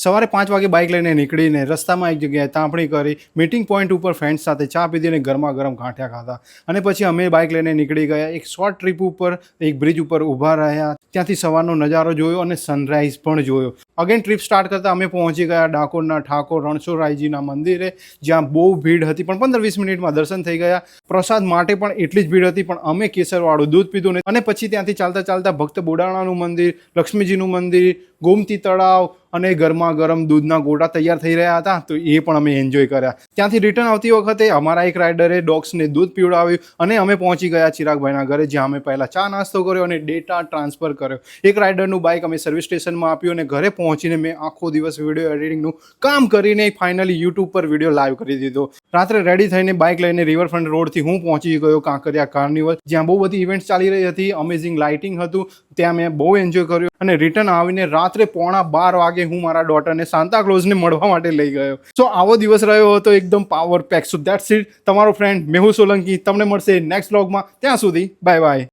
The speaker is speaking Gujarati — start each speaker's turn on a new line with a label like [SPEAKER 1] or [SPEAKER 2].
[SPEAKER 1] સવારે 5 વાગે બાઇક લઈને નીકળીને રસ્તામાં એક જગ્યાએ તાપણી કરી, મીટિંગ પોઈન્ટ ઉપર ફ્રેન્ડ્સ સાથે ચા પીધી અને ગરમા ગરમ ગાંઠિયા ખાધા. અને પછી અમે બાઇક લઈને નીકળી ગયા. એક શોર્ટ ટ્રીપ ઉપર એક બ્રિજ ઉપર ઊભા રહ્યા, ત્યાંથી સવારનો નજારો જોયો અને સનરાઈઝ પણ જોયો. અગેન ટ્રીપ સ્ટાર્ટ કરતાં અમે પહોંચી ગયા ડાકોરના ઠાકોર રણછોડરાયજીના મંદિરે, જ્યાં બહુ ભીડ હતી પણ 15-20 મિનિટમાં દર્શન થઈ ગયા. પ્રસાદ માટે પણ એટલી જ ભીડ હતી, પણ અમે કેસરવાળું દૂધ પીધું અને પછી ત્યાંથી ચાલતા ચાલતા ભક્ત બોડાણાનું મંદિર, લક્ષ્મીજીનું મંદિર, ગોમતી તળાવ અને ગરમા ગરમ દૂધના ગોટા તૈયાર થઈ રહ્યા હતા, તો એ પણ અમે એન્જોય કર્યા. ત્યાંથી રિટર્ન આવતી વખતે અમારા એક રાઇડરે ડોગ્સને દૂધ પીવડાવ્યું અને અમે પહોંચી ગયા ચિરાગભાઈના ઘરે, જ્યાં અમે પહેલાં ચા નાસ્તો કર્યો અને ડેટા ટ્રાન્સફર કર્યો. એક રાઇડરનું બાઇક અમે સર્વિસ સ્ટેશનમાં આપ્યું અને ઘરે પહોંચીને મેં આખો દિવસ વિડીયો એડિટિંગનું કામ કરીને ફાઇનલી યુટ્યુબ પર વિડીયો લાઈવ કરી દીધો. રાત્રે રેડી થઈને બાઇક લઈને રિવરફ્રન્ટ રોડથી હું પહોંચી ગયો કાંકરિયા કાર્નિવલ, જ્યાં બહુ બધી ઇવેન્ટ્સ ચાલી રહી હતી. અમેઝિંગ લાઇટિંગ હતું, ત્યાં મેં બહુ એન્જોય કર્યો અને રિટર્ન આવીને રાત્રે 11:15 વાગે હું મારા ડોટરને સાન્તા ક્લોઝને મળવા માટે લઈ ગયો. સો આવો દિવસ રહ્યો હતો, એકદમ power pack. So that's it. તમારો ફ્રેન્ડ મેહુલ સોલંકી. તમને મળશે નેક્સ્ટ વ્લોગમાં. ત્યાં સુધી બાય બાય.